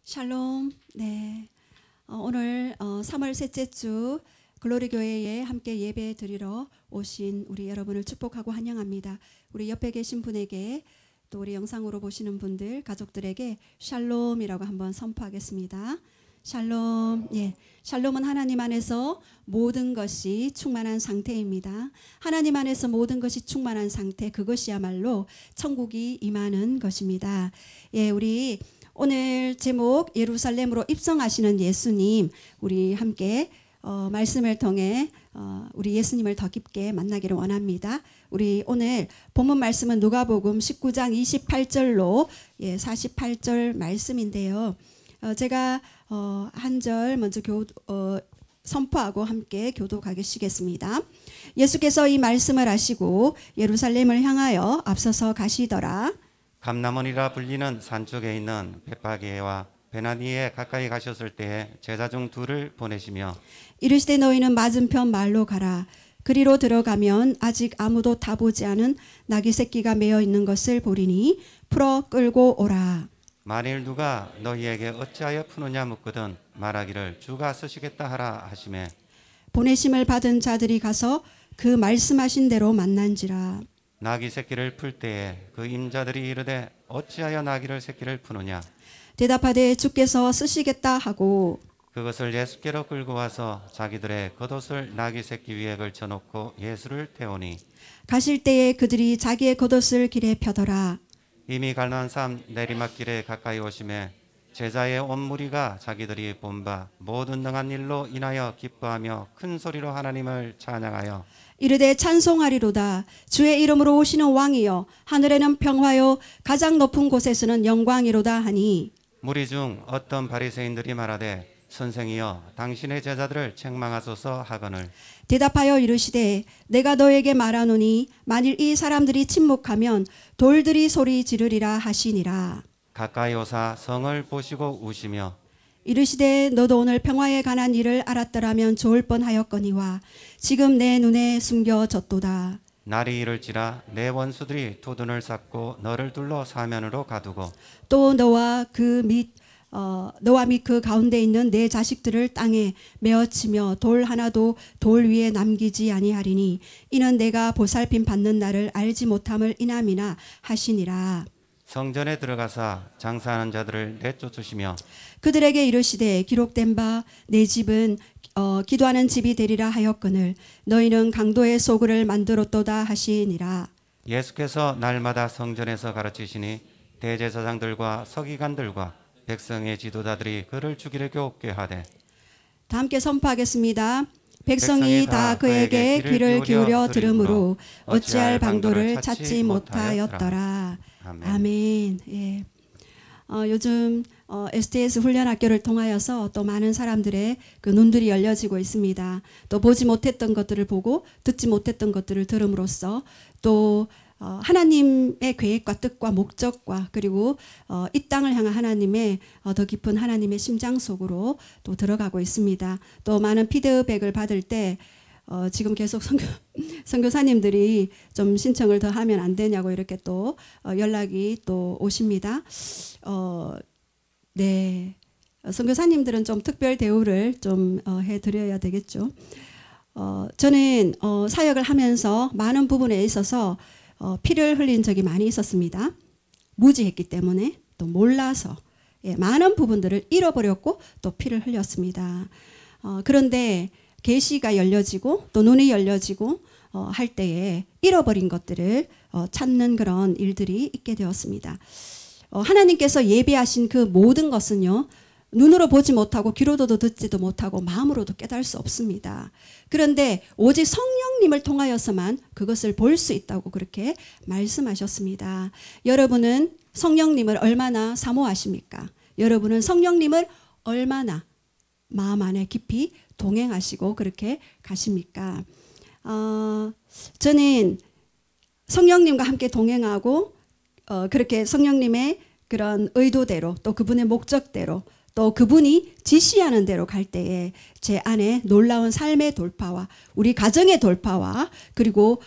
샬롬. 네. 오늘 3월 셋째 주 글로리 교회에 함께 예배 드리러 오신 우리 여러분을 축복하고 환영합니다. 우리 옆에 계신 분에게 또 우리 영상으로 보시는 분들 가족들에게 샬롬이라고 한번 선포하겠습니다. 샬롬. 예. 샬롬은 하나님 안에서 모든 것이 충만한 상태입니다. 하나님 안에서 모든 것이 충만한 상태, 그것이야말로 천국이 임하는 것입니다. 예, 우리 오늘 제목 예루살렘으로 입성하시는 예수님, 우리 함께 말씀을 통해 우리 예수님을 더 깊게 만나기를 원합니다. 우리 오늘 본문 말씀은 누가복음 19장 28절로 48절 말씀인데요. 제가 한 절 먼저 선포하고 함께 교독하시겠습니다. 예수께서 이 말씀을 하시고 예루살렘을 향하여 앞서서 가시더라. 감람원이라 불리는 산쪽에 있는 베파게와 베나니에 가까이 가셨을 때에 제자 중 둘을 보내시며 이르시되 너희는 맞은편 마을로 가라. 그리로 들어가면 아직 아무도 타보지 않은 나귀 새끼가 매어 있는 것을 보리니 풀어 끌고 오라. 만일 누가 너희에게 어찌하여 푸느냐 묻거든 말하기를 주가 쓰시겠다 하라 하시매 보내심을 받은 자들이 가서 그 말씀하신 대로 만난지라. 나귀 새끼를 풀 때에 그 임자들이 이르되 어찌하여 나귀를 새끼를 푸느냐 대답하되 주께서 쓰시겠다 하고 그것을 예수께로 끌고 와서 자기들의 겉옷을 나귀 새끼 위에 걸쳐놓고 예수를 태우니 가실 때에 그들이 자기의 겉옷을 길에 펴더라. 이미 갈만산 내리막길에 가까이 오심에 제자의 온 무리가 자기들이 본 바 모든 능한 일로 인하여 기뻐하며 큰 소리로 하나님을 찬양하여 이르되 찬송하리로다. 주의 이름으로 오시는 왕이여 하늘에는 평화요 가장 높은 곳에서는 영광이로다 하니 무리 중 어떤 바리새인들이 말하되 선생이여 당신의 제자들을 책망하소서 하거늘 대답하여 이르시되 내가 너에게 말하노니 만일 이 사람들이 침묵하면 돌들이 소리 지르리라 하시니라. 가까이 오사 성을 보시고 우시며 이르시되 너도 오늘 평화에 관한 일을 알았더라면 좋을 뻔하였거니와 지금 내 눈에 숨겨졌도다. 날이 이를지라 내 원수들이 두둔을 쌓고 너를 둘러 사면으로 가두고 또 너와 및 그 가운데 있는 내 자식들을 땅에 메어치며 돌 하나도 돌 위에 남기지 아니하리니 이는 내가 보살핌 받는 날을 알지 못함을 인함이나 하시니라. 성전에 들어가사 장사하는 자들을 내쫓으시며 그들에게 이르시되 기록된 바 내 집은 기도하는 집이 되리라 하였거늘 너희는 강도의 소굴을 만들었도다 하시니라. 예수께서 날마다 성전에서 가르치시니 대제사장들과 서기관들과 백성의 지도자들이 그를 죽이려 곱게 하되 다 함께 선포하겠습니다. 백성이 다 그에게 귀를 기울여 들으므로 어찌할 방도를 찾지 못하였더라. 아멘. 예. 요즘 STS 훈련학교를 통하여서 또 많은 사람들의 그 눈들이 열려지고 있습니다. 또 보지 못했던 것들을 보고 듣지 못했던 것들을 들음으로써 또 하나님의 계획과 뜻과 목적과 그리고 이 땅을 향한 하나님의 더 깊은 하나님의 심장 속으로 또 들어가고 있습니다. 또 많은 피드백을 받을 때 지금 계속 선교사님들이 좀 신청을 더 하면 안 되냐고 이렇게 또 연락이 또 오십니다. 네, 선교사님들은 좀 특별 대우를 좀 해드려야 되겠죠. 저는 사역을 하면서 많은 부분에 있어서 피를 흘린 적이 많이 있었습니다. 무지했기 때문에 또 몰라서 많은 부분들을 잃어버렸고 또 피를 흘렸습니다. 그런데 계시가 열려지고 또 눈이 열려지고 할 때에 잃어버린 것들을 찾는 그런 일들이 있게 되었습니다. 하나님께서 예비하신 그 모든 것은요. 눈으로 보지 못하고 귀로도 듣지도 못하고 마음으로도 깨달을 수 없습니다. 그런데 오직 성령님을 통하여서만 그것을 볼 수 있다고 그렇게 말씀하셨습니다. 여러분은 성령님을 얼마나 사모하십니까? 여러분은 성령님을 얼마나 마음 안에 깊이 동행하시고 그렇게 가십니까? 저는 성령님과 함께 동행하고 그렇게 성령님의 그런 의도대로 또 그분의 목적대로 또 그분이 지시하는 대로 갈 때에 제 안에 놀라운 삶의 돌파와 우리 가정의 돌파와 그리고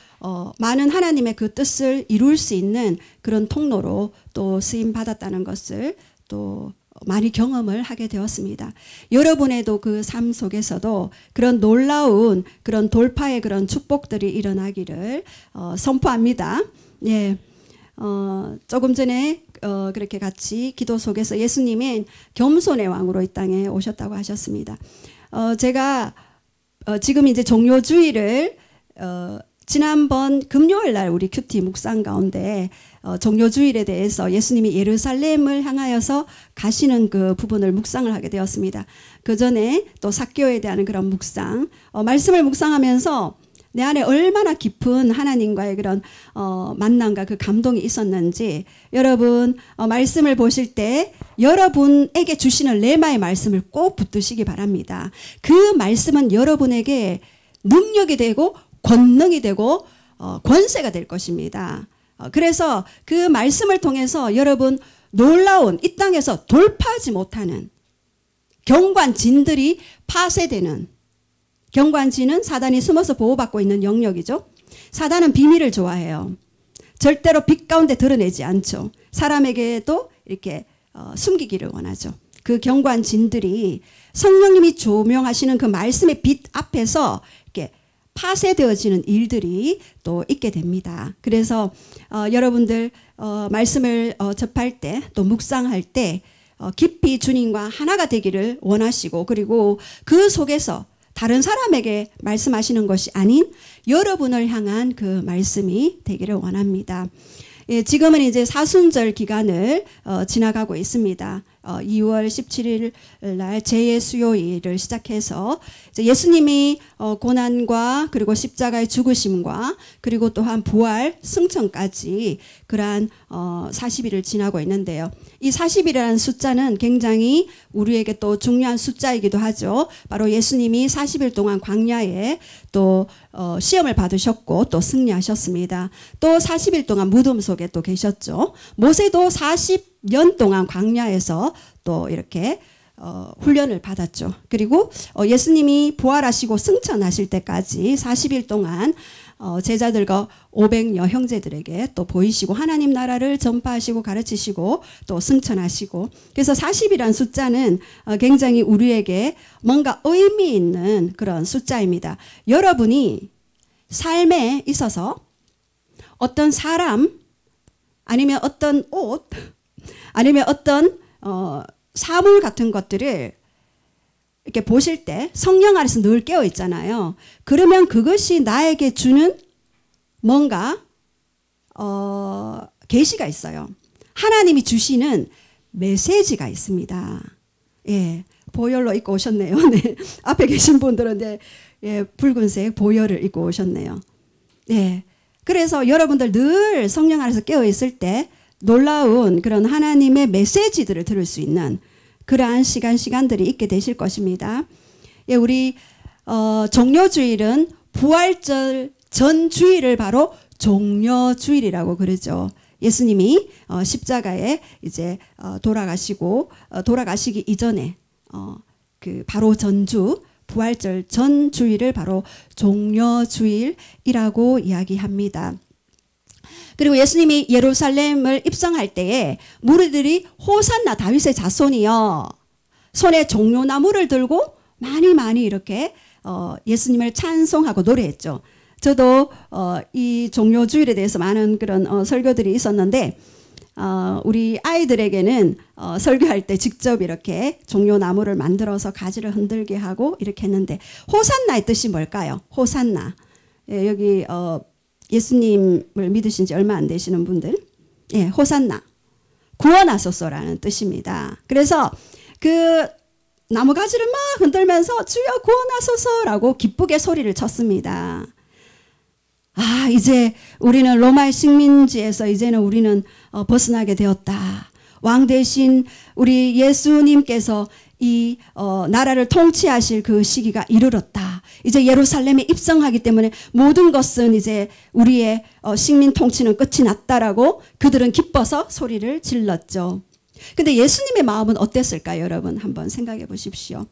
많은 하나님의 그 뜻을 이룰 수 있는 그런 통로로 또 쓰임 받았다는 것을 또 많이 경험을 하게 되었습니다. 여러분의도 그 삶 속에서도 그런 놀라운 그런 돌파의 그런 축복들이 일어나기를 선포합니다. 예. 조금 전에 그렇게 같이 기도 속에서 예수님은 겸손의 왕으로 이 땅에 오셨다고 하셨습니다. 제가 지금 이제 종료주일을 지난번 금요일 날 우리 큐티 묵상 가운데 종료주일에 대해서 예수님이 예루살렘을 향하여서 가시는 그 부분을 묵상을 하게 되었습니다. 그 전에 또 삭개오에 대한 그런 묵상, 말씀을 묵상하면서 내 안에 얼마나 깊은 하나님과의 그런 만남과 그 감동이 있었는지 여러분 말씀을 보실 때 여러분에게 주시는 레마의 말씀을 꼭 붙드시기 바랍니다. 그 말씀은 여러분에게 능력이 되고 권능이 되고 권세가 될 것입니다. 그래서 그 말씀을 통해서 여러분 놀라운 이 땅에서 돌파하지 못하는 경관진들이 파쇄되는, 경관진은 사단이 숨어서 보호받고 있는 영역이죠. 사단은 비밀을 좋아해요. 절대로 빛 가운데 드러내지 않죠. 사람에게도 이렇게 숨기기를 원하죠. 그 경관진들이 성령님이 조명하시는 그 말씀의 빛 앞에서 이렇게 파쇄되어지는 일들이 또 있게 됩니다. 그래서 여러분들 말씀을 접할 때 또 묵상할 때 깊이 주님과 하나가 되기를 원하시고, 그리고 그 속에서 다른 사람에게 말씀하시는 것이 아닌 여러분을 향한 그 말씀이 되기를 원합니다. 예, 지금은 이제 사순절 기간을 지나가고 있습니다. 2월 17일 날 제예수요일을 시작해서 이제 예수님이 고난과 그리고 십자가의 죽으심과 그리고 또한 부활 승천까지 그러한 40일을 지나고 있는데요. 이 40일이라는 숫자는 굉장히 우리에게 또 중요한 숫자이기도 하죠. 바로 예수님이 40일 동안 광야에 또 시험을 받으셨고 또 승리하셨습니다. 또 40일 동안 무덤 속에 또 계셨죠. 모세도 40년 동안 광야에서 또 이렇게 훈련을 받았죠. 그리고 예수님이 부활하시고 승천하실 때까지 40일 동안 제자들과 500여 형제들에게 또 보이시고 하나님 나라를 전파하시고 가르치시고 또 승천하시고, 그래서 40이라는 숫자는 굉장히 우리에게 뭔가 의미 있는 그런 숫자입니다. 여러분이 삶에 있어서 어떤 사람 아니면 어떤 옷 아니면 어떤 사물 같은 것들을 이렇게 보실 때 성령 안에서 늘 깨어 있잖아요. 그러면 그것이 나에게 주는 뭔가 계시가 있어요. 하나님이 주시는 메시지가 있습니다. 예, 보혈로 입고 오셨네요. 네, 앞에 계신 분들은 네, 예, 붉은색 보혈을 입고 오셨네요. 예, 그래서 여러분들 늘 성령 안에서 깨어 있을 때 놀라운 그런 하나님의 메시지들을 들을 수 있는 그러한 시간들이 있게 되실 것입니다. 예, 우리 종료주일은 부활절 전 주일을 바로 종료주일이라고 그러죠. 예수님이 십자가에 이제 돌아가시기 이전에 그 바로 전주 부활절 전 주일을 바로 종료주일이라고 이야기합니다. 그리고 예수님이 예루살렘을 입성할 때에 무리들이 호산나 다윗의 자손이여 손에 종려나무를 들고 많이 이렇게 예수님을 찬송하고 노래했죠. 저도 이 종료주일에 대해서 많은 그런 설교들이 있었는데 우리 아이들에게는 설교할 때 직접 이렇게 종려나무를 만들어서 가지를 흔들게 하고 이렇게 했는데, 호산나의 뜻이 뭘까요? 호산나. 예, 여기 예수님을 믿으신 지 얼마 안 되시는 분들, 예, 호산나, 구원하소서라는 뜻입니다. 그래서 그 나무가지를 막 흔들면서 주여 구원하소서라고 기쁘게 소리를 쳤습니다. 아, 이제 우리는 로마의 식민지에서 이제는 우리는 벗어나게 되었다. 왕 대신 우리 예수님께서 이 나라를 통치하실 그 시기가 이르렀다. 이제 예루살렘에 입성하기 때문에 모든 것은 이제 우리의 식민 통치는 끝이 났다라고 그들은 기뻐서 소리를 질렀죠. 근데 예수님의 마음은 어땠을까요? 여러분 한번 생각해 보십시오.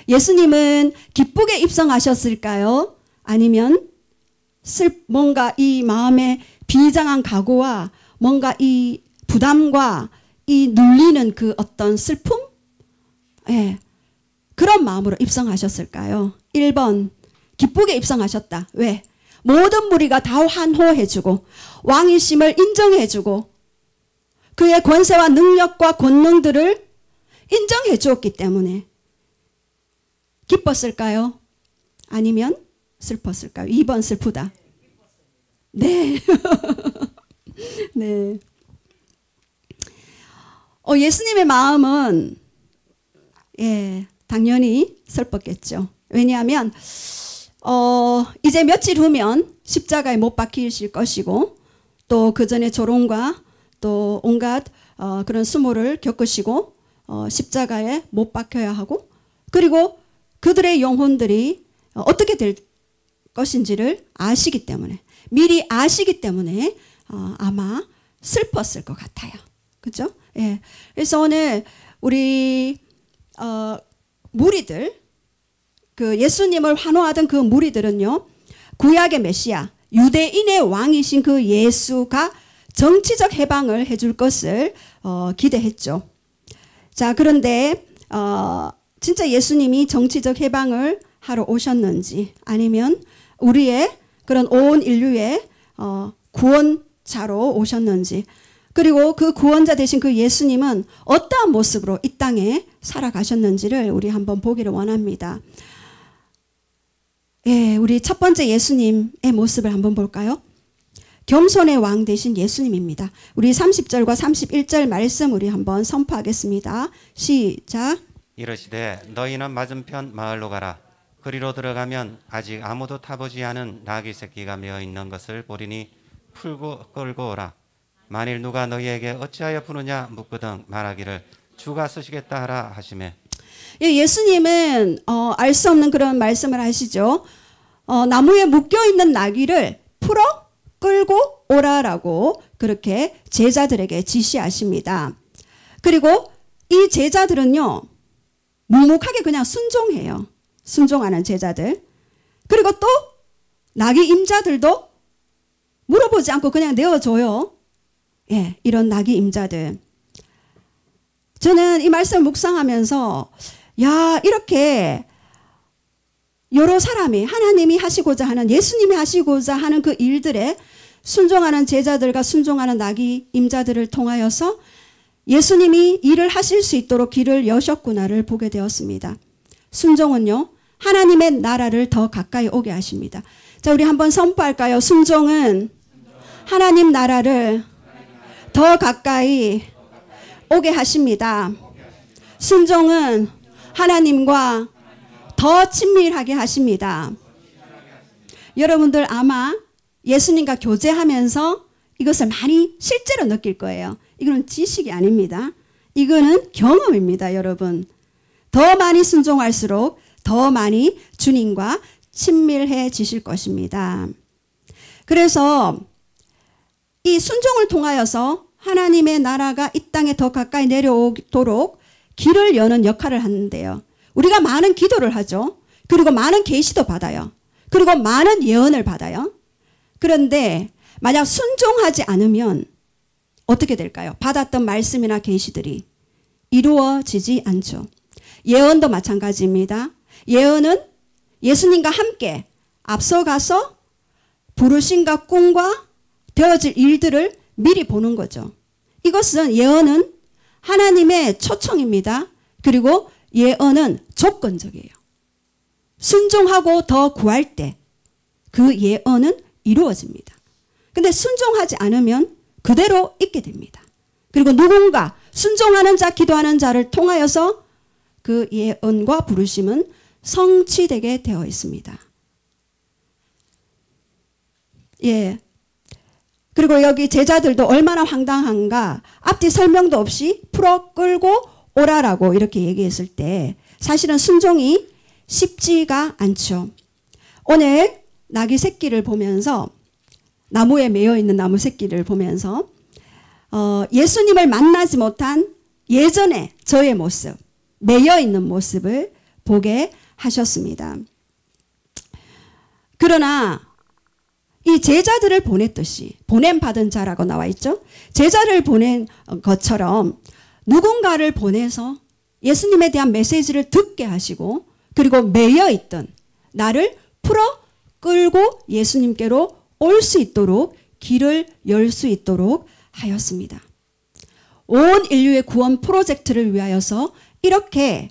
예수님은 기쁘게 입성하셨을까요? 아니면 뭔가 이 마음의 비장한 각오와 뭔가 이 부담과 이 눌리는 그 어떤 슬픔? 예. 그런 마음으로 입성하셨을까요? 1번 기쁘게 입성하셨다. 왜? 모든 무리가 다 환호해주고 왕이심을 인정해주고 그의 권세와 능력과 권능들을 인정해 주었기 때문에 기뻤을까요? 아니면 슬펐을까요? 2번 슬프다. 네. 네. 예수님의 마음은 당연히 슬펐겠죠. 왜냐하면 이제 며칠 후면 십자가에 못 박히실 것이고 또 그 전에 조롱과 또 온갖 그런 수모를 겪으시고 십자가에 못 박혀야 하고 그리고 그들의 영혼들이 어떻게 될 것인지를 아시기 때문에 미리 아시기 때문에 아마 슬펐을 것 같아요. 그렇죠? 예. 그래서 오늘 우리 무리들 그 예수님을 환호하던 그 무리들은요. 구약의 메시아 유대인의 왕이신 그 예수가 정치적 해방을 해줄 것을 기대했죠. 자, 그런데 진짜 예수님이 정치적 해방을 하러 오셨는지 아니면 우리의 그런 온 인류의 구원자로 오셨는지 그리고 그 구원자 되신 그 예수님은 어떠한 모습으로 이 땅에 살아가셨는지를 우리 한번 보기를 원합니다. 예, 우리 첫 번째 예수님의 모습을 한번 볼까요? 겸손의 왕 되신 예수님입니다. 우리 30절과 31절 말씀 우리 한번 선포하겠습니다. 시작. 이르시되 너희는 맞은편 마을로 가라. 그리로 들어가면 아직 아무도 타보지 않은 나귀 새끼가 메어 있는 것을 보리니 풀고 끌고 오라. 만일 누가 너희에게 어찌하여 푸느냐 묻거든 말하기를 주가 쓰시겠다 하라 하시매. 예수님은 알 수 없는 그런 말씀을 하시죠. 나무에 묶여있는 나귀를 풀어 끌고 오라라고 그렇게 제자들에게 지시하십니다. 그리고 이 제자들은요. 묵묵하게 그냥 순종해요. 순종하는 제자들. 그리고 또 나귀 임자들도 물어보지 않고 그냥 내어줘요. 예, 이런 나귀 임자들. 저는 이 말씀을 묵상하면서 야, 이렇게 여러 사람이 하나님이 하시고자 하는 예수님이 하시고자 하는 그 일들에 순종하는 제자들과 순종하는 나귀 임자들을 통하여서 예수님이 일을 하실 수 있도록 길을 여셨구나를 보게 되었습니다. 순종은요. 하나님의 나라를 더 가까이 오게 하십니다. 자, 우리 한번 선포할까요? 순종은 하나님 나라를 더 가까이 오게 하십니다. 순종은 하나님과 더 친밀하게 하십니다. 여러분들 아마 예수님과 교제하면서 이것을 많이 실제로 느낄 거예요. 이거는 지식이 아닙니다. 이거는 경험입니다, 여러분. 더 많이 순종할수록 더 많이 주님과 친밀해지실 것입니다. 그래서 이 순종을 통하여서 하나님의 나라가 이 땅에 더 가까이 내려오도록 길을 여는 역할을 하는데요. 우리가 많은 기도를 하죠. 그리고 많은 계시도 받아요. 그리고 많은 예언을 받아요. 그런데 만약 순종하지 않으면 어떻게 될까요? 받았던 말씀이나 계시들이 이루어지지 않죠. 예언도 마찬가지입니다. 예언은 예수님과 함께 앞서가서 부르심과 꿈과 되어질 일들을 미리 보는 거죠. 이것은 예언은 하나님의 초청입니다. 그리고 예언은 조건적이에요. 순종하고 더 구할 때 그 예언은 이루어집니다. 근데 순종하지 않으면 그대로 있게 됩니다. 그리고 누군가 순종하는 자, 기도하는 자를 통하여서 그 예언과 부르심은 성취되게 되어 있습니다. 예. 그리고 여기 제자들도 얼마나 황당한가. 앞뒤 설명도 없이 풀어 끌고 오라라고 이렇게 얘기했을 때 사실은 순종이 쉽지가 않죠. 오늘 나귀 새끼를 보면서 나무에 매여 있는 나무 새끼를 보면서 예수님을 만나지 못한 예전의 저의 모습, 매여 있는 모습을 보게 하셨습니다. 그러나 이 제자들을 보냈듯이 보냄받은 자라고 나와 있죠. 제자를 보낸 것처럼 누군가를 보내서 예수님에 대한 메시지를 듣게 하시고 그리고 매여 있던 나를 풀어 끌고 예수님께로 올 수 있도록 길을 열 수 있도록 하였습니다. 온 인류의 구원 프로젝트를 위하여서 이렇게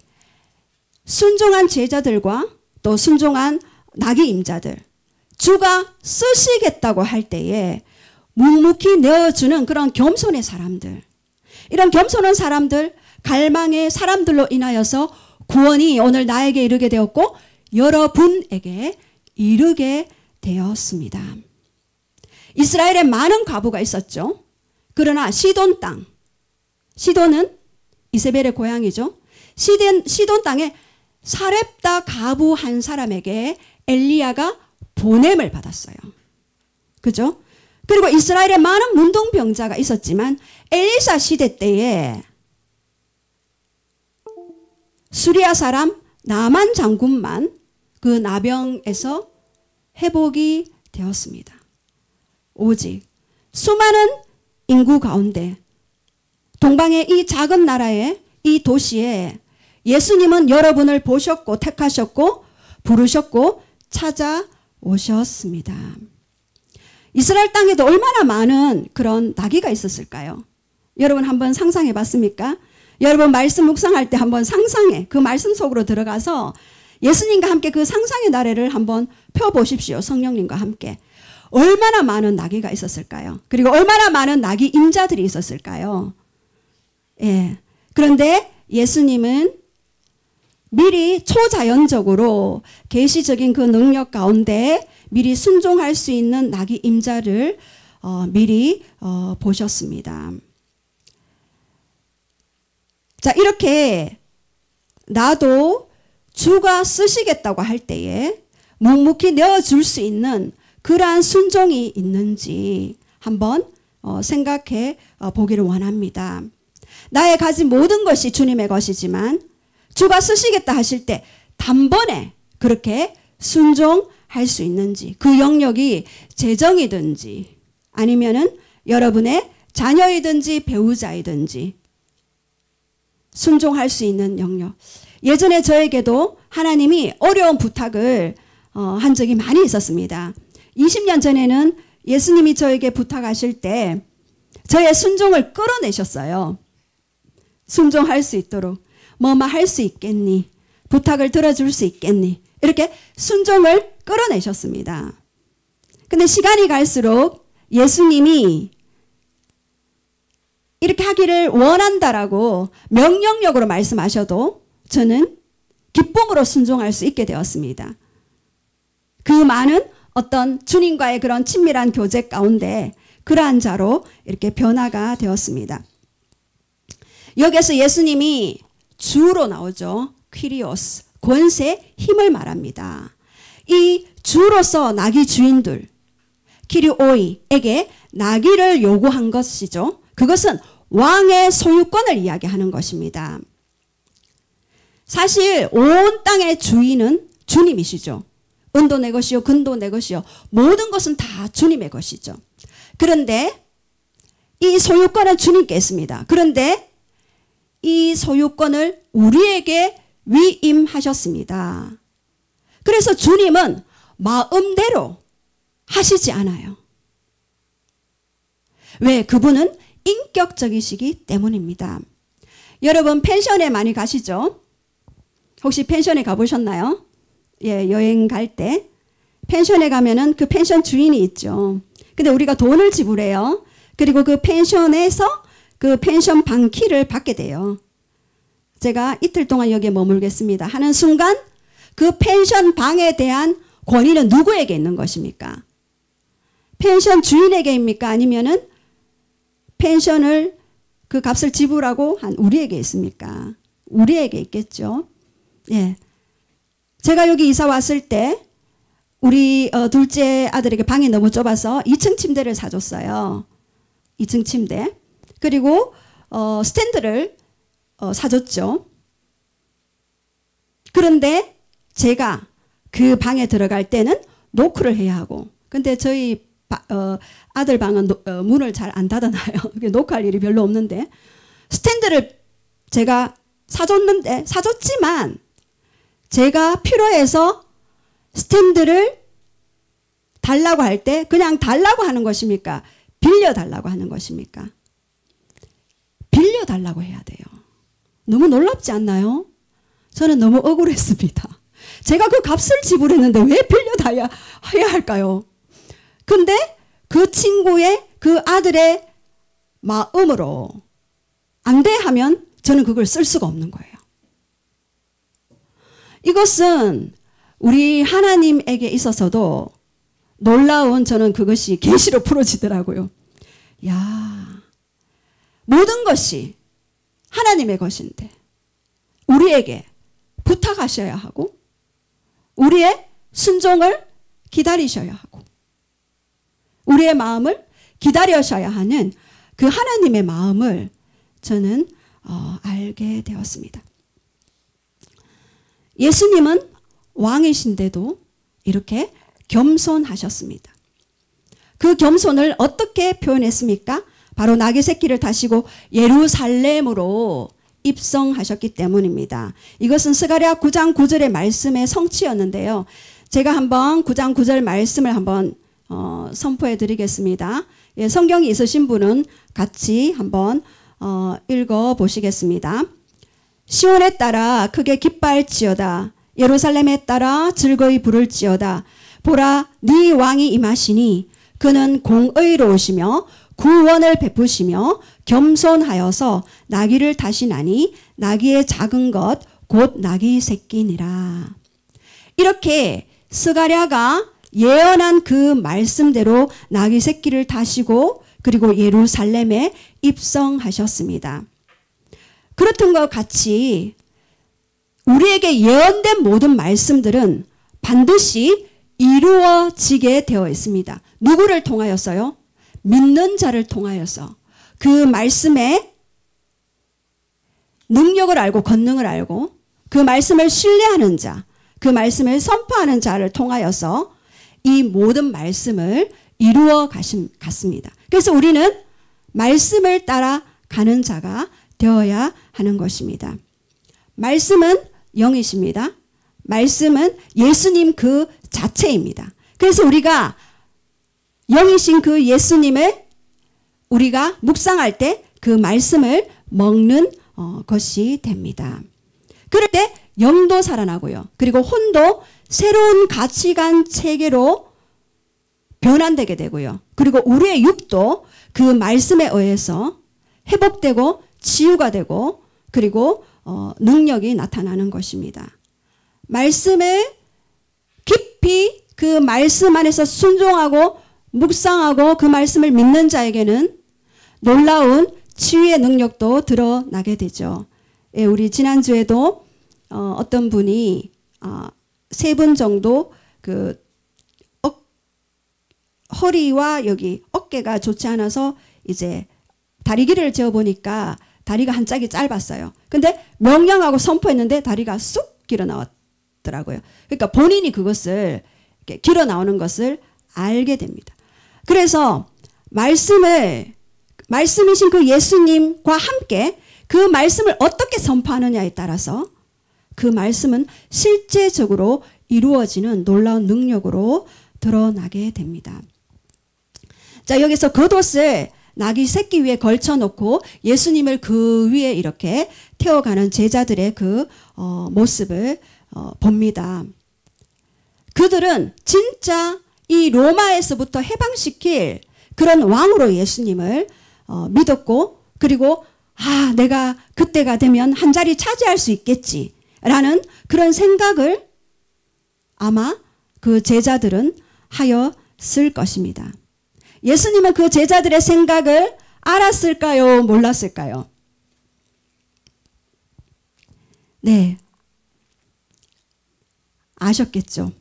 순종한 제자들과 또 순종한 나귀 임자들, 주가 쓰시겠다고 할 때에 묵묵히 내어주는 그런 겸손의 사람들, 이런 겸손한 사람들, 갈망의 사람들로 인하여서 구원이 오늘 나에게 이르게 되었고 여러분에게 이르게 되었습니다. 이스라엘에 많은 과부가 있었죠. 그러나 시돈 땅, 시돈은 이세벨의 고향이죠. 시돈 땅에 사렙다 과부 한 사람에게 엘리야가 보냄을 받았어요. 그죠? 그리고 이스라엘에 많은 문둥병자가 있었지만 엘리사 시대 때에 수리아 사람 나만 장군만 그 나병에서 회복이 되었습니다. 오직 수많은 인구 가운데 동방의 이 작은 나라에 이 도시에 예수님은 여러분을 보셨고 택하셨고 부르셨고 찾아오셨습니다. 이스라엘 땅에도 얼마나 많은 그런 나귀가 있었을까요? 여러분 한번 상상해 봤습니까? 여러분 말씀 묵상할 때 한번 상상해 그 말씀 속으로 들어가서 예수님과 함께 그 상상의 나래를 한번 펴보십시오. 성령님과 함께. 얼마나 많은 나귀가 있었을까요? 그리고 얼마나 많은 나귀 임자들이 있었을까요? 예. 그런데 예수님은 미리 초자연적으로 계시적인 그 능력 가운데 미리 순종할 수 있는 나귀 임자를 미리 보셨습니다. 자, 이렇게 나도 주가 쓰시겠다고 할 때에 묵묵히 내어줄 수 있는 그러한 순종이 있는지 한번 생각해 보기를 원합니다. 나의 가진 모든 것이 주님의 것이지만 주가 쓰시겠다 하실 때 단번에 그렇게 순종할 수 있는지, 그 영역이 재정이든지 아니면은 여러분의 자녀이든지 배우자이든지 순종할 수 있는 영역. 예전에 저에게도 하나님이 어려운 부탁을 한 적이 많이 있었습니다. 20년 전에는 예수님이 저에게 부탁하실 때 저의 순종을 끌어내셨어요. 순종할 수 있도록 뭐뭐 할 수 있겠니? 부탁을 들어줄 수 있겠니? 이렇게 순종을 끌어내셨습니다. 근데 시간이 갈수록 예수님이 이렇게 하기를 원한다라고 명령력으로 말씀하셔도 저는 기쁨으로 순종할 수 있게 되었습니다. 그 많은 어떤 주님과의 그런 친밀한 교제 가운데 그러한 자로 이렇게 변화가 되었습니다. 여기서 예수님이 주로 나오죠. 퀴리오스, 권세, 힘을 말합니다. 이 주로서 나귀 주인들, 키리오이에게 나귀를 요구한 것이죠. 그것은 왕의 소유권을 이야기하는 것입니다. 사실 온 땅의 주인은 주님이시죠. 은도 내 것이요 금도 내 것이요 모든 것은 다 주님의 것이죠. 그런데 이 소유권은 주님께 있습니다. 그런데 이 소유권을 우리에게 위임하셨습니다. 그래서 주님은 마음대로 하시지 않아요. 왜? 그분은 인격적이시기 때문입니다. 여러분 펜션에 많이 가시죠? 혹시 펜션에 가보셨나요? 예, 여행 갈 때 펜션에 가면은 그 펜션 주인이 있죠. 근데 우리가 돈을 지불해요. 그리고 그 펜션에서 그 펜션 방 키를 받게 돼요. 제가 이틀 동안 여기에 머물겠습니다 하는 순간 그 펜션 방에 대한 권위는 누구에게 있는 것입니까? 펜션 주인에게입니까? 아니면은 펜션을 그 값을 지불하고 한 우리에게 있습니까? 우리에게 있겠죠. 예. 제가 여기 이사 왔을 때 우리 둘째 아들에게 방이 너무 좁아서 2층 침대를 사줬어요. 2층 침대. 그리고 스탠드를 사줬죠. 그런데 제가 그 방에 들어갈 때는 노크를 해야 하고 근데 저희 아들 방은 문을 잘 안 닫아놔요. 녹화할 일이 별로 없는데 스탠드를 제가 사줬지만 제가 필요해서 스탠드를 달라고 할 때 그냥 달라고 하는 것입니까? 빌려달라고 하는 것입니까? 빌려달라고 해야 돼요. 너무 놀랍지 않나요? 저는 너무 억울했습니다. 제가 그 값을 지불했는데 왜 빌려달라야 해야 할까요? 근데 그 친구의 그 아들의 마음으로 안 돼 하면 저는 그걸 쓸 수가 없는 거예요. 이것은 우리 하나님에게 있어서도 놀라운 저는 그것이 계시로 풀어지더라고요. 야, 모든 것이 하나님의 것인데 우리에게 부탁하셔야 하고 우리의 순종을 기다리셔야 하고 우리의 마음을 기다려셔야 하는 그 하나님의 마음을 저는 알게 되었습니다. 예수님은 왕이신데도 이렇게 겸손하셨습니다. 그 겸손을 어떻게 표현했습니까? 바로 나귀 새끼를 타시고 예루살렘으로 입성하셨기 때문입니다. 이것은 스가랴 9장 9절의 말씀의 성취였는데요. 제가 한번 9장 9절 말씀을 한번 선포해 드리겠습니다. 예, 성경이 있으신 분은 같이 한번 읽어 보시겠습니다. 시온에 따라 크게 기뻐할지어다. 예루살렘에 따라 즐거이 부를지어다. 보라, 네 왕이 임하시니 그는 공의로우시며 구원을 베푸시며 겸손하여서 나귀를 타시나니 나귀의 작은 것 곧 나귀 새끼니라. 이렇게 스가랴가 예언한 그 말씀대로 나귀 새끼를 타시고 그리고 예루살렘에 입성하셨습니다. 그렇던 것 같이 우리에게 예언된 모든 말씀들은 반드시 이루어지게 되어 있습니다. 누구를 통하였어요? 믿는 자를 통하여서 그 말씀의 능력을 알고 권능을 알고 그 말씀을 신뢰하는 자, 그 말씀을 선포하는 자를 통하여서 이 모든 말씀을 이루어 갔습니다. 그래서 우리는 말씀을 따라 가는 자가 되어야 하는 것입니다. 말씀은 영이십니다. 말씀은 예수님 그 자체입니다. 그래서 우리가 영이신 그 예수님을 우리가 묵상할 때 그 말씀을 먹는 것이 됩니다. 그럴 때 영도 살아나고요. 그리고 혼도 새로운 가치관 체계로 변환되게 되고요. 그리고 우리의 육도 그 말씀에 의해서 회복되고 치유가 되고 그리고 능력이 나타나는 것입니다. 말씀을 깊이 그 말씀 안에서 순종하고 묵상하고 그 말씀을 믿는 자에게는 놀라운 치유의 능력도 드러나게 되죠. 예, 우리 지난주에도 어떤 분이 3분 정도 그 허리와 여기 어깨가 좋지 않아서 이제 다리 길이를 재어보니까 다리가 한 짝이 짧았어요. 근데 명령하고 선포했는데 다리가 쑥 길어 나왔더라고요. 그러니까 본인이 그것을 이렇게 길어 나오는 것을 알게 됩니다. 그래서 말씀이신 그 예수님과 함께 그 말씀을 어떻게 선포하느냐에 따라서 그 말씀은 실제적으로 이루어지는 놀라운 능력으로 드러나게 됩니다. 자, 여기서 겉옷을 나귀 새끼 위에 걸쳐놓고 예수님을 그 위에 이렇게 태워가는 제자들의 그 모습을 봅니다. 그들은 진짜 이 로마에서부터 해방시킬 그런 왕으로 예수님을 믿었고 그리고 내가 그때가 되면 한 자리 차지할 수 있겠지라는 그런 생각을 아마 그 제자들은 하였을 것입니다. 예수님은 그 제자들의 생각을 알았을까요? 몰랐을까요? 네, 아셨겠죠.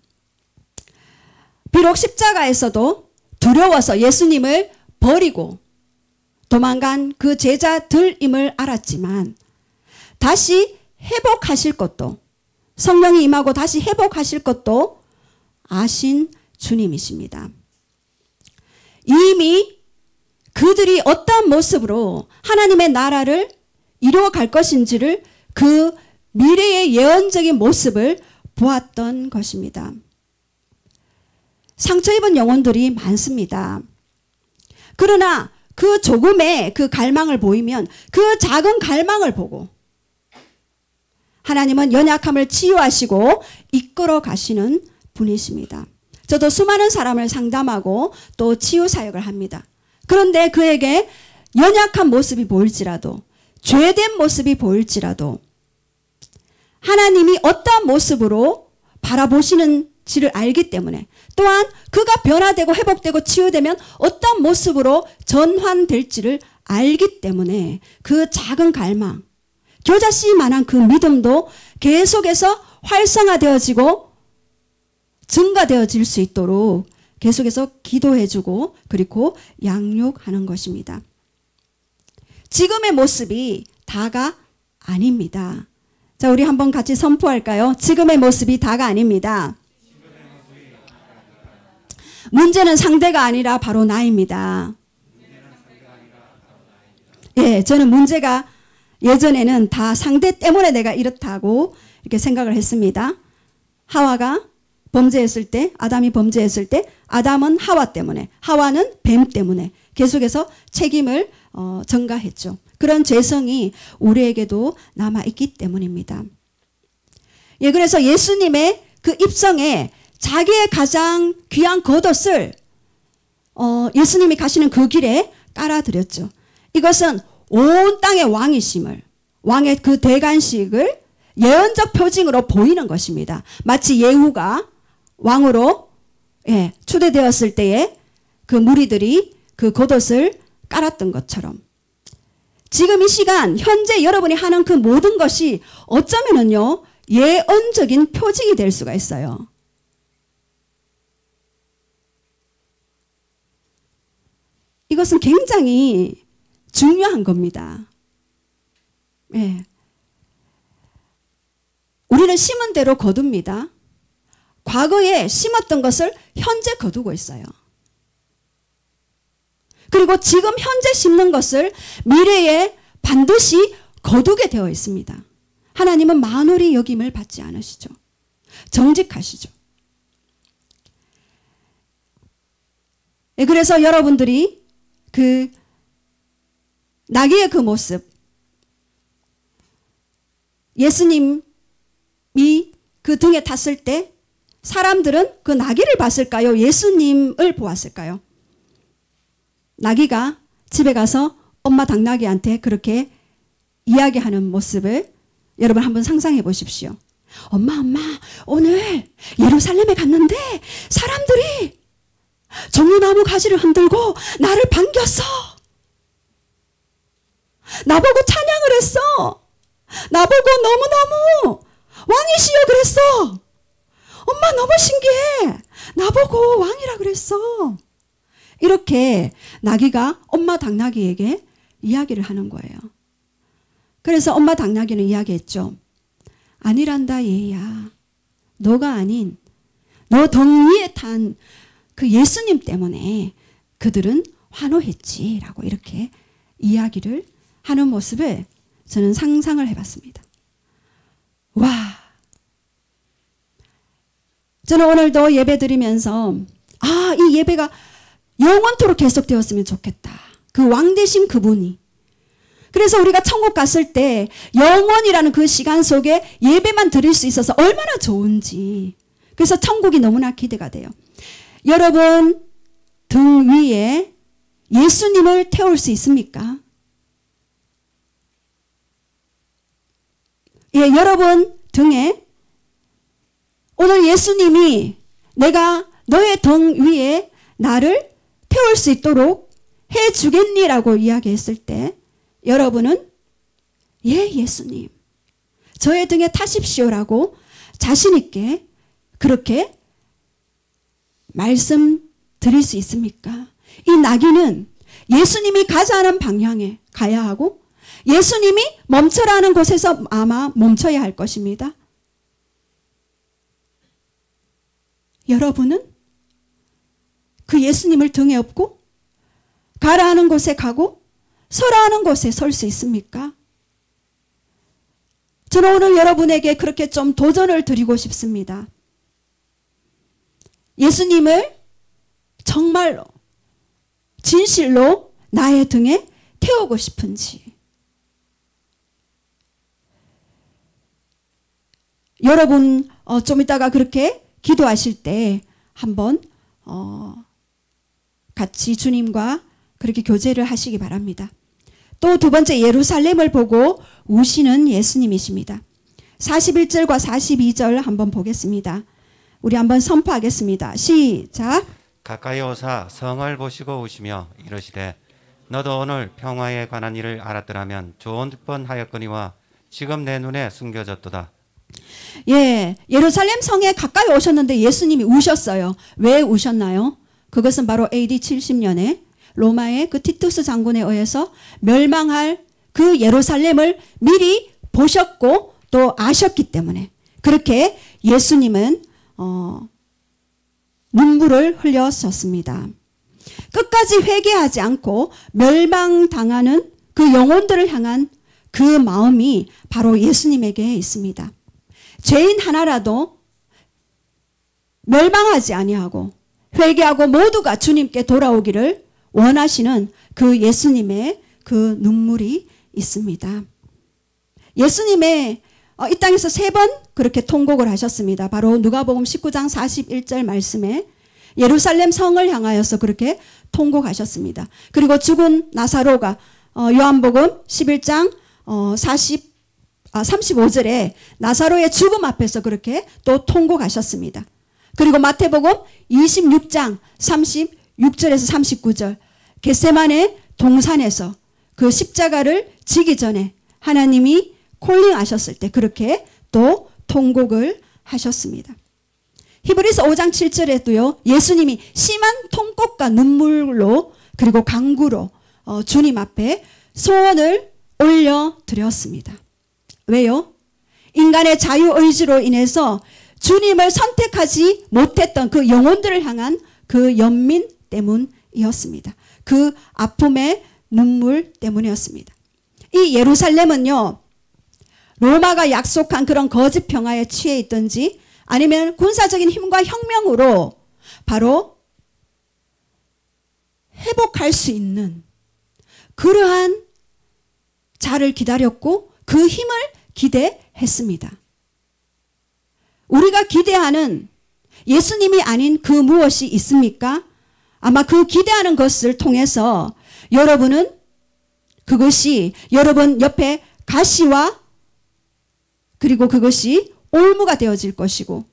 비록 십자가에서도 두려워서 예수님을 버리고 도망간 그 제자들임을 알았지만 다시 회복하실 것도 성령이 임하고 다시 회복하실 것도 아신 주님이십니다. 이미 그들이 어떠한 모습으로 하나님의 나라를 이루어갈 것인지를 그 미래의 예언적인 모습을 보았던 것입니다. 상처 입은 영혼들이 많습니다. 그러나 그 조금의 그 갈망을 보이면 그 작은 갈망을 보고 하나님은 연약함을 치유하시고 이끌어 가시는 분이십니다. 저도 수많은 사람을 상담하고 또 치유 사역을 합니다. 그런데 그에게 연약한 모습이 보일지라도 죄된 모습이 보일지라도 하나님이 어떠한 모습으로 바라보시는지를 알기 때문에 또한 그가 변화되고 회복되고 치유되면 어떤 모습으로 전환될지를 알기 때문에 그 작은 갈망, 겨자씨만한 그 믿음도 계속해서 활성화되어지고 증가되어질 수 있도록 계속해서 기도해주고 그리고 양육하는 것입니다. 지금의 모습이 다가 아닙니다. 자, 우리 한번 같이 선포할까요? 지금의 모습이 다가 아닙니다. 문제는 상대가 아니라 바로 나입니다. 예, 저는 문제가 예전에는 다 상대 때문에 내가 이렇다고 이렇게 생각을 했습니다. 하와가 범죄했을 때, 아담이 범죄했을 때, 아담은 하와 때문에, 하와는 뱀 때문에 계속해서 책임을 전가했죠. 그런 죄성이 우리에게도 남아있기 때문입니다. 예, 그래서 예수님의 그 입성에 자기의 가장 귀한 겉옷을 예수님이 가시는 그 길에 깔아드렸죠. 이것은 온 땅의 왕이심을, 왕의 그 대관식을 예언적 표징으로 보이는 것입니다. 마치 예후가 왕으로 초대되었을 때에 그 무리들이 그 겉옷을 깔았던 것처럼 지금 이 시간 현재 여러분이 하는 그 모든 것이 어쩌면은요 예언적인 표징이 될 수가 있어요. 이것은 굉장히 중요한 겁니다. 예. 우리는 심은 대로 거둡니다. 과거에 심었던 것을 현재 거두고 있어요. 그리고 지금 현재 심는 것을 미래에 반드시 거두게 되어 있습니다. 하나님은 만홀히 여김을 받지 않으시죠. 정직하시죠. 그래서 여러분들이 그 나귀의 그 모습, 예수님이 그 등에 탔을 때 사람들은 그 나귀를 봤을까요? 예수님을 보았을까요? 나귀가 집에 가서 엄마 당나귀한테 그렇게 이야기하는 모습을 여러분 한번 상상해 보십시오. 엄마, 오늘 예루살렘에 갔는데 사람들이 종려나무 가지를 흔들고 나를 반겼어. 나보고 찬양을 했어. 나보고 너무너무 왕이시여 그랬어. 엄마 너무 신기해. 나보고 왕이라 그랬어. 이렇게 나귀가 엄마 당나귀에게 이야기를 하는 거예요. 그래서 엄마 당나귀는 이야기했죠. 아니란다 얘야. 너가 아닌 너 등 위에 탄 그 예수님 때문에 그들은 환호했지 라고 이렇게 이야기를 하는 모습을 저는 상상을 해봤습니다. 와, 저는 오늘도 예배 드리면서 이 예배가 영원토록 계속되었으면 좋겠다. 그 왕 되신 그분이. 그래서 우리가 천국 갔을 때 영원이라는 그 시간 속에 예배만 드릴 수 있어서 얼마나 좋은지. 그래서 천국이 너무나 기대가 돼요. 여러분 등 위에 예수님을 태울 수 있습니까? 예, 여러분 등에 오늘 예수님이 내가 너의 등 위에 나를 태울 수 있도록 해주겠니라고 이야기했을 때 여러분은 예, 예수님 저의 등에 타십시오라고 자신 있게 그렇게 말씀드릴 수 있습니까? 이 나귀는 예수님이 가자 하는 방향에 가야 하고 예수님이 멈춰라 하는 곳에서 아마 멈춰야 할 것입니다. 여러분은 그 예수님을 등에 업고 가라 하는 곳에 가고 서라 하는 곳에 설 수 있습니까? 저는 오늘 여러분에게 그렇게 좀 도전을 드리고 싶습니다. 예수님을 정말로 진실로 나의 등에 태우고 싶은지, 여러분 좀 이따가 그렇게 기도하실 때 한번 같이 주님과 그렇게 교제를 하시기 바랍니다. 또 두 번째, 예루살렘을 보고 우시는 예수님이십니다. 41절과 42절 한번 보겠습니다. 우리 한번 선포하겠습니다. 시작. 가까이 오사 성을 보시고 우시며 이르시되 너도 오늘 평화에 관한 일을 알았더라면 좋은 번 하였거니와 지금 내 눈에 숨겨졌도다. 예, 예루살렘 성에 가까이 오셨는데 예수님이 우셨어요. 왜 우셨나요? 그것은 바로 AD 70년에 로마의 그 티투스 장군에 의해서 멸망할 그 예루살렘을 미리 보셨고 또 아셨기 때문에 그렇게 예수님은 눈물을 흘렸었습니다. 끝까지 회개하지 않고 멸망당하는 그 영혼들을 향한 그 마음이 바로 예수님에게 있습니다. 죄인 하나라도 멸망하지 아니하고 회개하고 모두가 주님께 돌아오기를 원하시는 그 예수님의 그 눈물이 있습니다. 예수님의 이 땅에서 3번 그렇게 통곡을 하셨습니다. 바로 누가복음 19장 41절 말씀에 예루살렘 성을 향하여서 그렇게 통곡하셨습니다. 그리고 죽은 나사로가 요한복음 11장 35절에 나사로의 죽음 앞에서 그렇게 또 통곡하셨습니다. 그리고 마태복음 26장 36절에서 39절 겟세마네 동산에서 그 십자가를 지기 전에 하나님이 콜링하셨을 때 그렇게 또 통곡을 하셨습니다. 히브리서 5장 7절에도요. 예수님이 심한 통곡과 눈물로 그리고 간구로 주님 앞에 소원을 올려드렸습니다. 왜요? 인간의 자유의지로 인해서 주님을 선택하지 못했던 그 영혼들을 향한 그 연민 때문이었습니다. 그 아픔의 눈물 때문이었습니다. 이 예루살렘은요. 로마가 약속한 그런 거짓 평화에 취해 있든지 아니면 군사적인 힘과 혁명으로 바로 회복할 수 있는 그러한 자를 기다렸고 그 힘을 기대했습니다. 우리가 기대하는 예수님이 아닌 그 무엇이 있습니까? 아마 그 기대하는 것을 통해서 여러분은 그것이 여러분 옆에 가시와 그리고 그것이 올무가 되어질 것이고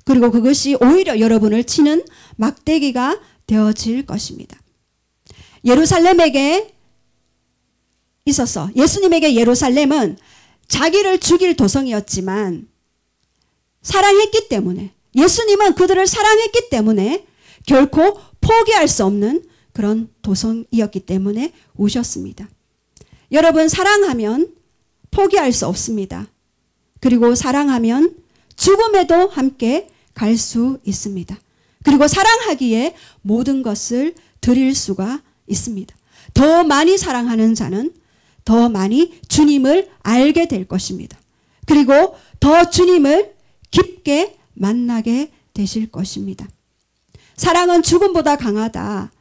그리고 그것이 오히려 여러분을 치는 막대기가 되어질 것입니다. 예루살렘에게 있어서 예수님에게 예루살렘은 자기를 죽일 도성이었지만 사랑했기 때문에 예수님은 그들을 사랑했기 때문에 결코 포기할 수 없는 그런 도성이었기 때문에 오셨습니다. 여러분 사랑하면 포기할 수 없습니다. 그리고 사랑하면 죽음에도 함께 갈 수 있습니다. 그리고 사랑하기에 모든 것을 드릴 수가 있습니다. 더 많이 사랑하는 자는 더 많이 주님을 알게 될 것입니다. 그리고 더 주님을 깊게 만나게 되실 것입니다. 사랑은 죽음보다 강하다.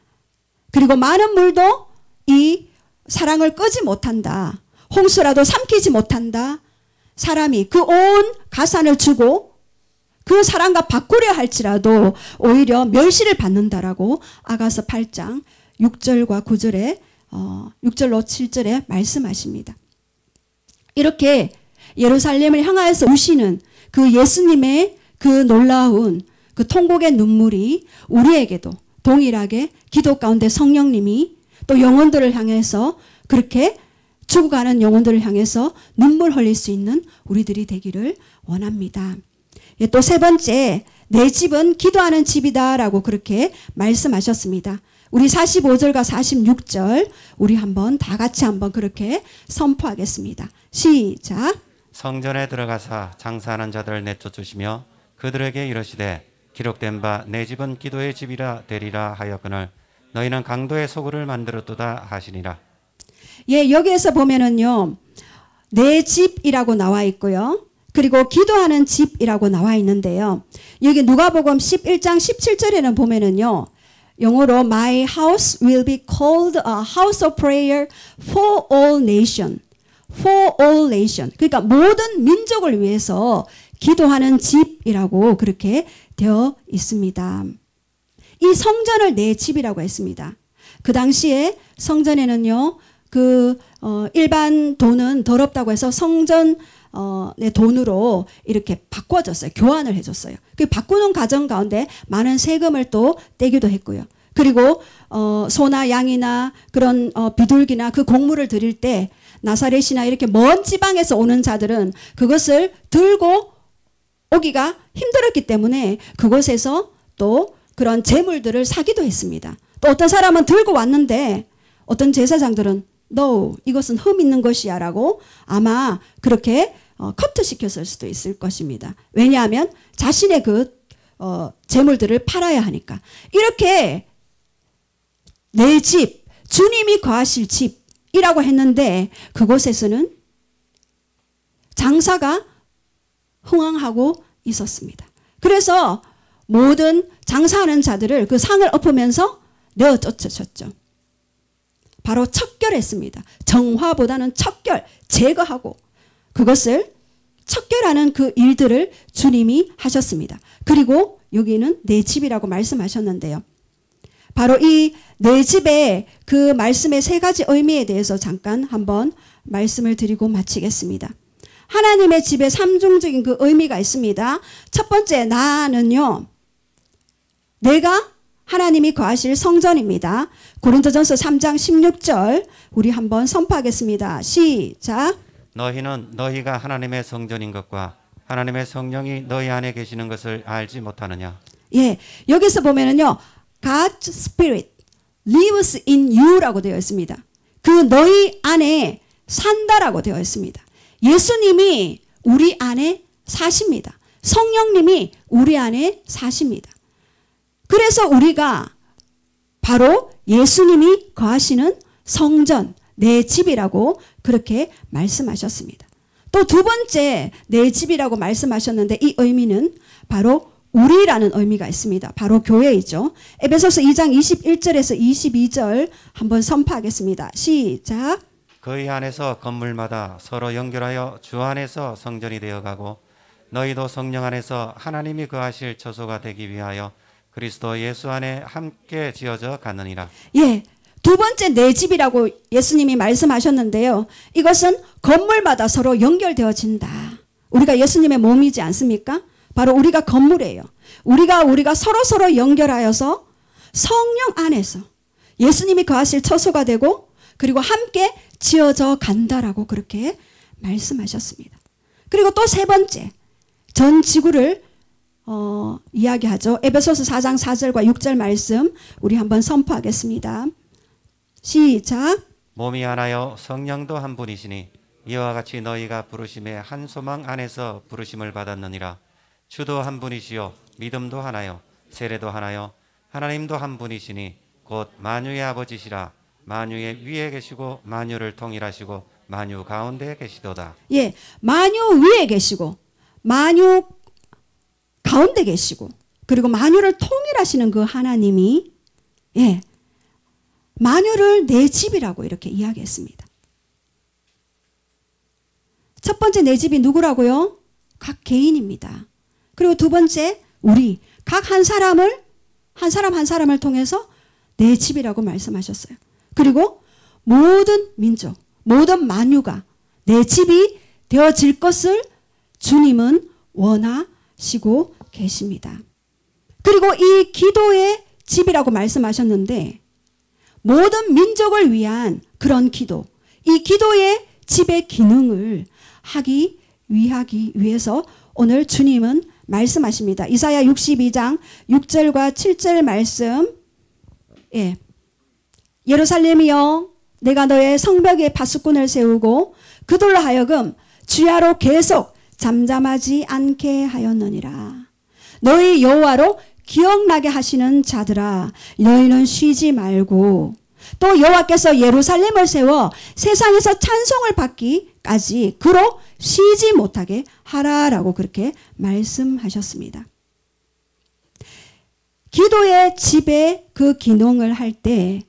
그리고 많은 물도 이 사랑을 끄지 못한다. 홍수라도 삼키지 못한다. 사람이 그 온 가산을 주고 그 사람과 바꾸려 할지라도 오히려 멸시를 받는다라고 아가서 8장 6절과 9절에 6절로 7절에 말씀하십니다. 이렇게 예루살렘을 향하여서 우시는 그 예수님의 그 놀라운 그 통곡의 눈물이 우리에게도 동일하게 기도 가운데 성령님이 또 영혼들을 향해서 그렇게 죽어가는 영혼들을 향해서 눈물 흘릴 수 있는 우리들이 되기를 원합니다. 또 3번째, 내 집은 기도하는 집이다라고 그렇게 말씀하셨습니다. 우리 45절과 46절 우리 한번 다 같이 한번 그렇게 선포하겠습니다. 시작. 성전에 들어가사 장사하는 자들을 내쫓으시며 그들에게 이르시되 기록된 바 내 집은 기도의 집이라 되리라 하였거늘 너희는 강도의 소굴을 만들었도다 하시니라. 예, 여기에서 보면은요, 내 집이라고 나와 있고요. 그리고 기도하는 집이라고 나와 있는데요. 여기 누가복음 11장 17절에는 보면은요, 영어로 My house will be called a house of prayer for all nation. For all nation. 그러니까 모든 민족을 위해서 기도하는 집이라고 그렇게 되어 있습니다. 이 성전을 내 집이라고 했습니다. 그 당시에 성전에는요, 일반 돈은 더럽다고 해서 성전 내 돈으로 이렇게 바꿔줬어요. 교환을 해줬어요. 그 바꾸는 과정 가운데 많은 세금을 또 떼기도 했고요. 그리고 소나 양이나 그런 비둘기나 그 곡물을 드릴 때 나사렛이나 이렇게 먼 지방에서 오는 자들은 그것을 들고 오기가 힘들었기 때문에 그곳에서 또 그런 재물들을 사기도 했습니다. 또 어떤 사람은 들고 왔는데 어떤 제사장들은 No, 이것은 흠 있는 것이야 라고 아마 그렇게 커트시켰을 수도 있을 것입니다. 왜냐하면 자신의 그 재물들을 팔아야 하니까. 이렇게 내 집, 주님이 거하실 집이라고 했는데 그곳에서는 장사가 흥황하고 있었습니다. 그래서 모든 장사하는 자들을 그 상을 엎으면서 내어 쫓으셨죠. 바로 척결했습니다. 정화보다는 척결, 제거하고 그것을 척결하는 그 일들을 주님이 하셨습니다. 그리고 여기는 내 집이라고 말씀하셨는데요. 바로 이 내 집의 그 말씀의 세 가지 의미에 대해서 잠깐 한번 말씀을 드리고 마치겠습니다. 하나님의 집에 삼중적인 그 의미가 있습니다. 첫 번째, 나는요, 내가 하나님이 거하실 성전입니다. 고린도전서 3장 16절 우리 한번 선포하겠습니다. 시작. 너희는 너희가 하나님의 성전인 것과 하나님의 성령이 너희 안에 계시는 것을 알지 못하느냐. 예, 여기서 보면은요, God's Spirit lives in you라고 되어 있습니다. 그 너희 안에 산다라고 되어 있습니다. 예수님이 우리 안에 사십니다. 성령님이 우리 안에 사십니다. 그래서 우리가 바로 예수님이 거하시는 성전, 내 집이라고 그렇게 말씀하셨습니다. 또 두 번째 내 집이라고 말씀하셨는데 이 의미는 바로 우리라는 의미가 있습니다. 바로 교회이죠. 에베소서 2장 21절에서 22절 한번 선포하겠습니다. 시작. 그의 안에서 건물마다 서로 연결하여 주 안에서 성전이 되어가고 너희도 성령 안에서 하나님이 거하실 처소가 되기 위하여 그리스도 예수 안에 함께 지어져 갔느니라. 예, 두 번째 내 집이라고 예수님이 말씀하셨는데요. 이것은 건물마다 서로 연결되어진다. 우리가 예수님의 몸이지 않습니까? 바로 우리가 건물이에요. 우리가 서로 연결하여서 성령 안에서 예수님이 거하실 처소가 되고 그리고 함께 지어져 간다라고 그렇게 말씀하셨습니다. 그리고 또 세 번째, 전 지구를 이야기하죠. 에베소서 4장 4절과 6절 말씀 우리 한번 선포하겠습니다. 시작. 몸이 하나요 성령도 한 분이시니 이와 같이 너희가 부르심의 한 소망 안에서 부르심을 받았느니라. 주도 한 분이시요 믿음도 하나요 세례도 하나요 하나님도 한 분이시니 곧 만유의 아버지시라. 만유의 위에 계시고 만유를 통일하시고 만유 가운데 계시도다. 예, 만유 위에 계시고 만유 가운데 계시고 그리고 만유를 통일하시는 그 하나님이 예, 만유를 내 집이라고 이렇게 이야기했습니다. 첫 번째 내 집이 누구라고요? 각 개인입니다. 그리고 두 번째 우리 각 한 사람을 한 사람을 통해서 내 집이라고 말씀하셨어요. 그리고 모든 민족, 모든 만유가 내 집이 되어질 것을 주님은 원하시고 계십니다. 그리고 이 기도의 집이라고 말씀하셨는데 모든 민족을 위한 그런 기도, 이 기도의 집의 기능을 하기 위해서 오늘 주님은 말씀하십니다. 이사야 62장 6절과 7절 말씀. 예. 예루살렘이여 내가 너의 성벽에 파수꾼을 세우고 그들로 하여금 주야로 계속 잠잠하지 않게 하였느니라. 너희 여호와로 기억나게 하시는 자들아, 너희는 쉬지 말고 또 여호와께서 예루살렘을 세워 세상에서 찬송을 받기까지 그로 쉬지 못하게 하라라고 그렇게 말씀하셨습니다. 기도의 집에 그 기능을 할 때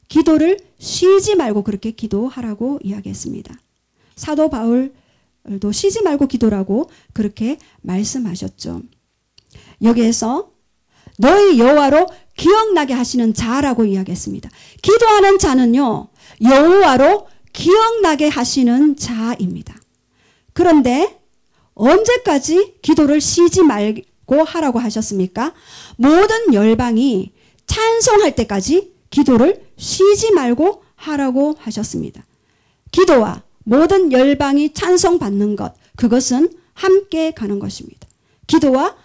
기도를 쉬지 말고 그렇게 기도하라고 이야기했습니다. 사도 바울도 쉬지 말고 기도라고 그렇게 말씀하셨죠. 여기에서 너희 여호와로 기억나게 하시는 자라고 이야기했습니다. 기도하는 자는요, 여호와로 기억나게 하시는 자입니다. 그런데 언제까지 기도를 쉬지 말고 하라고 하셨습니까? 모든 열방이 찬송할 때까지 기도를 쉬지 말고 하라고 하셨습니다. 기도와 모든 열방이 찬송받는 것, 그것은 함께 가는 것입니다. 기도와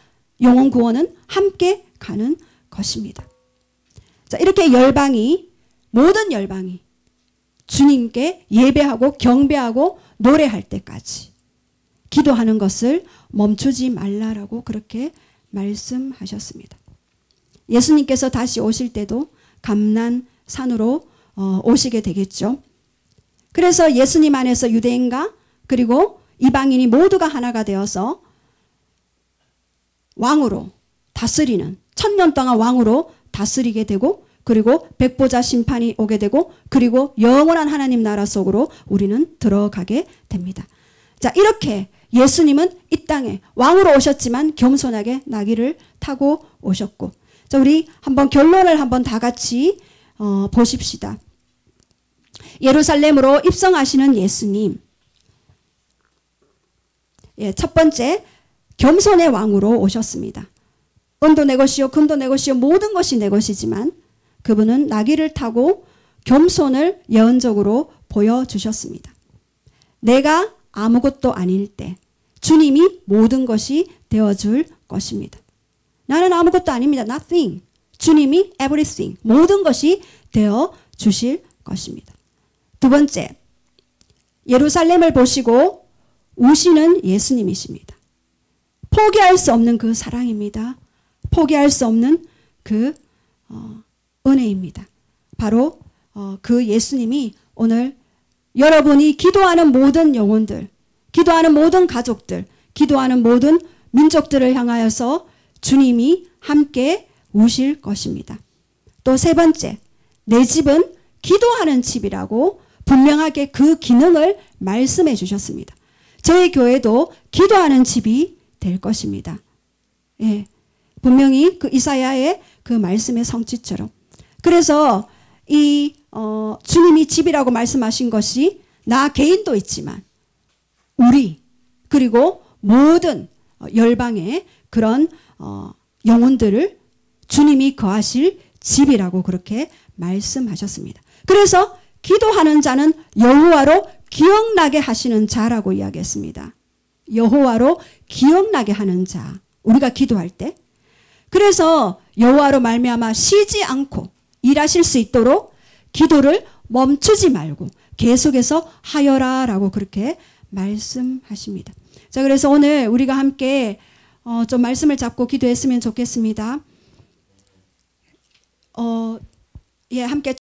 영혼 구원은 함께 가는 것입니다. 자, 이렇게 모든 열방이 주님께 예배하고 경배하고 노래할 때까지 기도하는 것을 멈추지 말라라고 그렇게 말씀하셨습니다. 예수님께서 다시 오실 때도 감난산으로 오시게 되겠죠. 그래서 예수님 안에서 유대인과 그리고 이방인이 모두가 하나가 되어서 왕으로 다스리는, 1000년 동안 왕으로 다스리게 되고, 그리고 백보자 심판이 오게 되고, 그리고 영원한 하나님 나라 속으로 우리는 들어가게 됩니다. 자, 이렇게 예수님은 이 땅에 왕으로 오셨지만 겸손하게 나귀를 타고 오셨고, 자, 우리 한번 결론을 한번 다 같이 보십시다. 예루살렘으로 입성하시는 예수님. 예, 첫 번째, 겸손의 왕으로 오셨습니다. 은도 내 것이요 금도 내 것이요 모든 것이 내 것이지만 그분은 나귀를 타고 겸손을 예언적으로 보여주셨습니다. 내가 아무것도 아닐 때 주님이 모든 것이 되어줄 것입니다. 나는 아무것도 아닙니다. Nothing. 주님이 everything. 모든 것이 되어주실 것입니다. 두 번째, 예루살렘을 보시고 우시는 예수님이십니다. 포기할 수 없는 그 사랑입니다. 포기할 수 없는 그 은혜입니다. 바로 그 예수님이 오늘 여러분이 기도하는 모든 영혼들, 기도하는 모든 가족들, 기도하는 모든 민족들을 향하여서 주님이 함께 우실 것입니다. 또 세 번째, 내 집은 기도하는 집이라고 분명하게 그 기능을 말씀해 주셨습니다. 저희 교회도 기도하는 집이 될 것입니다. 예, 분명히 그 이사야의 그 말씀의 성취처럼. 그래서 이 주님이 집이라고 말씀하신 것이 나 개인도 있지만 우리 그리고 모든 열방의 그런 영혼들을 주님이 거하실 집이라고 그렇게 말씀하셨습니다. 그래서 기도하는 자는 여호와로 기억나게 하시는 자라고 이야기했습니다. 여호와로 기억나게 하는 자. 우리가 기도할 때. 그래서 여호와로 말미암아 쉬지 않고 일하실 수 있도록 기도를 멈추지 말고 계속해서 하여라라고 그렇게 말씀하십니다. 자, 그래서 오늘 우리가 함께 좀 말씀을 잡고 기도했으면 좋겠습니다. 예, 함께